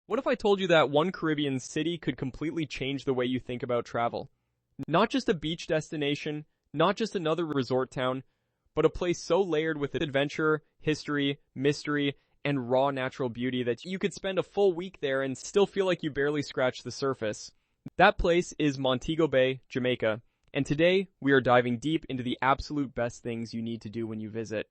What if I told you that one Caribbean city could completely change the way you think about travel? Not just a beach destination, not just another resort town, but a place so layered with adventure, history, mystery, and raw natural beauty that you could spend a full week there and still feel like you barely scratched the surface. That place is Montego Bay, Jamaica, and today we are diving deep into the absolute best things you need to do when you visit.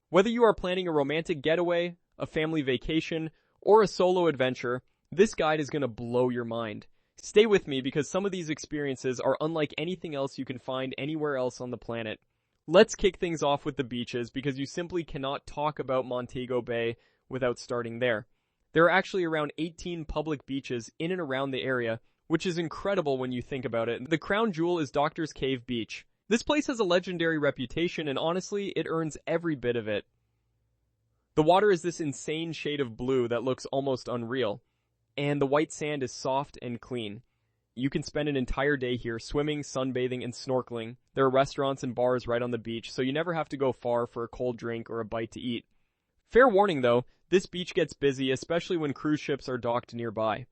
Whether you are planning a romantic getaway, a family vacation, or a solo adventure, this guide is going to blow your mind. Stay with me because some of these experiences are unlike anything else you can find anywhere else on the planet. Let's kick things off with the beaches because you simply cannot talk about Montego Bay without starting there. There are actually around 18 public beaches in and around the area, which is incredible when you think about it. The crown jewel is Doctor's Cave Beach. This place has a legendary reputation and honestly, it earns every bit of it. The water is this insane shade of blue that looks almost unreal, and the white sand is soft and clean. You can spend an entire day here swimming, sunbathing, and snorkeling. There are restaurants and bars right on the beach, so you never have to go far for a cold drink or a bite to eat. Fair warning though, this beach gets busy, especially when cruise ships are docked nearby.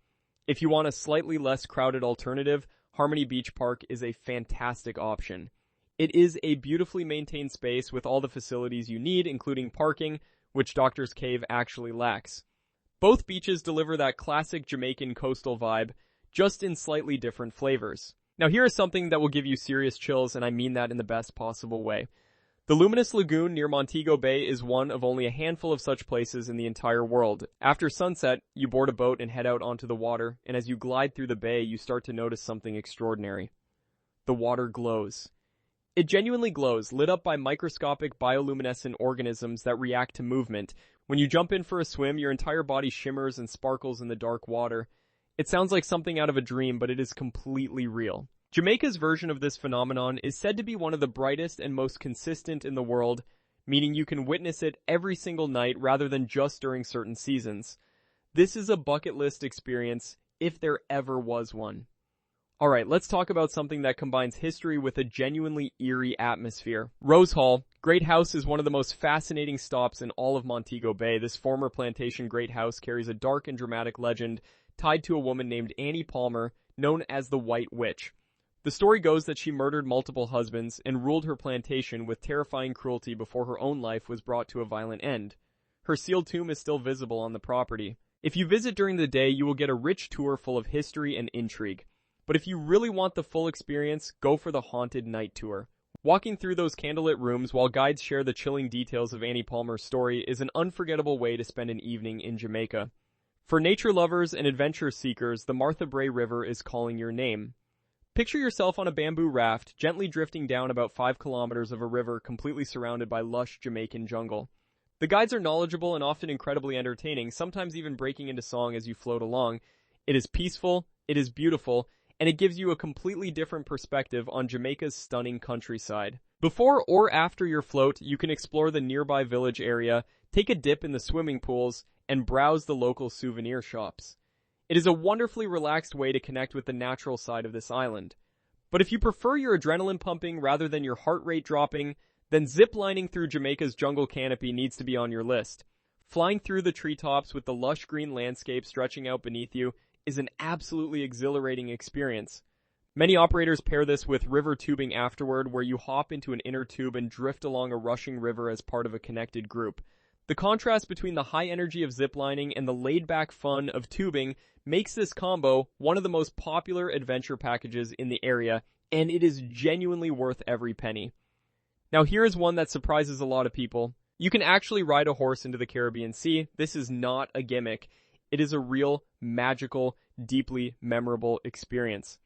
If you want a slightly less crowded alternative, Harmony Beach Park is a fantastic option. It is a beautifully maintained space with all the facilities you need, including parking, which Doctor's Cave actually lacks. Both beaches deliver that classic Jamaican coastal vibe, just in slightly different flavors. Now here is something that will give you serious chills, and I mean that in the best possible way. The luminous lagoon near Montego Bay is one of only a handful of such places in the entire world. After sunset, you board a boat and head out onto the water, and as you glide through the bay, you start to notice something extraordinary. The water glows. It genuinely glows, lit up by microscopic bioluminescent organisms that react to movement. When you jump in for a swim, your entire body shimmers and sparkles in the dark water. It sounds like something out of a dream, but it is completely real. Jamaica's version of this phenomenon is said to be one of the brightest and most consistent in the world, meaning you can witness it every single night rather than just during certain seasons. This is a bucket list experience, if there ever was one. Alright, let's talk about something that combines history with a genuinely eerie atmosphere. Rose Hall, Great House, is one of the most fascinating stops in all of Montego Bay. This former plantation great house carries a dark and dramatic legend tied to a woman named Annie Palmer, known as the White Witch. The story goes that she murdered multiple husbands and ruled her plantation with terrifying cruelty before her own life was brought to a violent end. Her sealed tomb is still visible on the property. If you visit during the day, you will get a rich tour full of history and intrigue. But if you really want the full experience, go for the haunted night tour. Walking through those candlelit rooms while guides share the chilling details of Annie Palmer's story is an unforgettable way to spend an evening in Jamaica. For nature lovers and adventure seekers, the Martha Brae River is calling your name. Picture yourself on a bamboo raft, gently drifting down about 5 kilometers of a river completely surrounded by lush Jamaican jungle. The guides are knowledgeable and often incredibly entertaining, sometimes even breaking into song as you float along. It is peaceful, it is beautiful, and it gives you a completely different perspective on Jamaica's stunning countryside. Before or after your float, you can explore the nearby village area, take a dip in the swimming pools, and browse the local souvenir shops. It is a wonderfully relaxed way to connect with the natural side of this island. But if you prefer your adrenaline pumping rather than your heart rate dropping, then zip-lining through Jamaica's jungle canopy needs to be on your list. Flying through the treetops with the lush green landscape stretching out beneath you is an absolutely exhilarating experience. Many operators pair this with river tubing afterward, where you hop into an inner tube and drift along a rushing river as part of a connected group. The contrast between the high energy of ziplining and the laid-back fun of tubing makes this combo one of the most popular adventure packages in the area, and it is genuinely worth every penny. Now here is one that surprises a lot of people. You can actually ride a horse into the Caribbean Sea. This is not a gimmick. It is a real, magical, deeply memorable experience.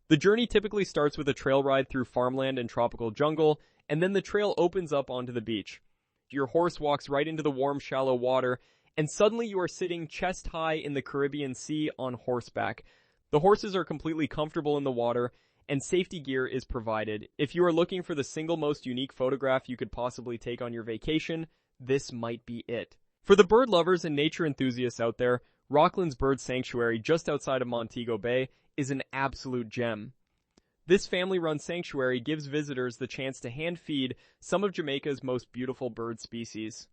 The journey typically starts with a trail ride through farmland and tropical jungle, and then the trail opens up onto the beach. Your horse walks right into the warm, shallow water, and suddenly you are sitting chest high in the Caribbean Sea on horseback. The horses are completely comfortable in the water, and safety gear is provided. If you are looking for the single most unique photograph you could possibly take on your vacation, this might be it. For the bird lovers and nature enthusiasts out there, Rockland's Bird Sanctuary just outside of Montego Bay is an absolute gem. This family-run sanctuary gives visitors the chance to hand-feed some of Jamaica's most beautiful bird species.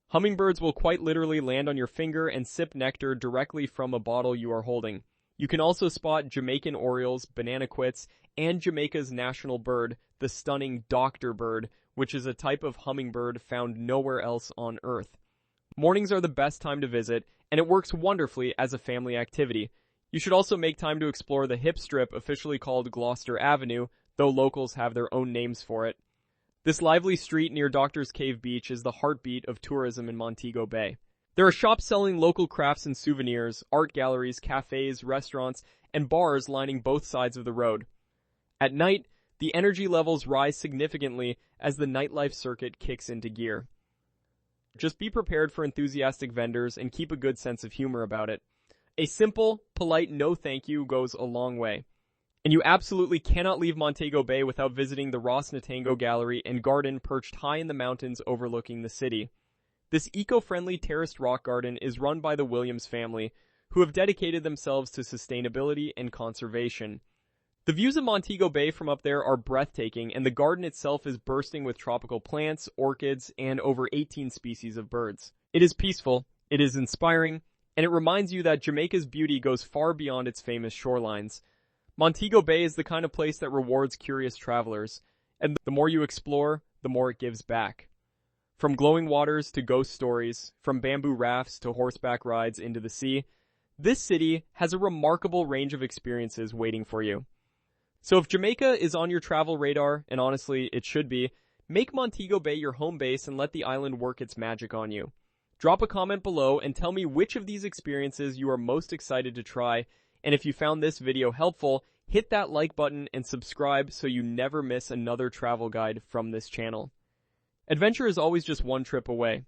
Hummingbirds will quite literally land on your finger and sip nectar directly from a bottle you are holding. You can also spot Jamaican orioles, banana quits, and Jamaica's national bird, the stunning doctor bird, which is a type of hummingbird found nowhere else on Earth. Mornings are the best time to visit, and it works wonderfully as a family activity. You should also make time to explore the hip strip officially called Gloucester Avenue, though locals have their own names for it. This lively street near Doctor's Cave Beach is the heartbeat of tourism in Montego Bay. There are shops selling local crafts and souvenirs, art galleries, cafes, restaurants, and bars lining both sides of the road. At night, the energy levels rise significantly as the nightlife circuit kicks into gear. Just be prepared for enthusiastic vendors and keep a good sense of humor about it. A simple, polite no thank you goes a long way. And you absolutely cannot leave Montego Bay without visiting the Ross Natango Gallery and Garden perched high in the mountains overlooking the city. This eco-friendly terraced rock garden is run by the Williams family, who have dedicated themselves to sustainability and conservation. The views of Montego Bay from up there are breathtaking, and the garden itself is bursting with tropical plants, orchids, and over 18 species of birds. It is peaceful, it is inspiring, and it reminds you that Jamaica's beauty goes far beyond its famous shorelines. Montego Bay is the kind of place that rewards curious travelers, and the more you explore, the more it gives back. From glowing waters to ghost stories, from bamboo rafts to horseback rides into the sea, this city has a remarkable range of experiences waiting for you. So if Jamaica is on your travel radar, and honestly, it should be, make Montego Bay your home base and let the island work its magic on you. Drop a comment below and tell me which of these experiences you are most excited to try, and if you found this video helpful, hit that like button and subscribe so you never miss another travel guide from this channel. Adventure is always just one trip away.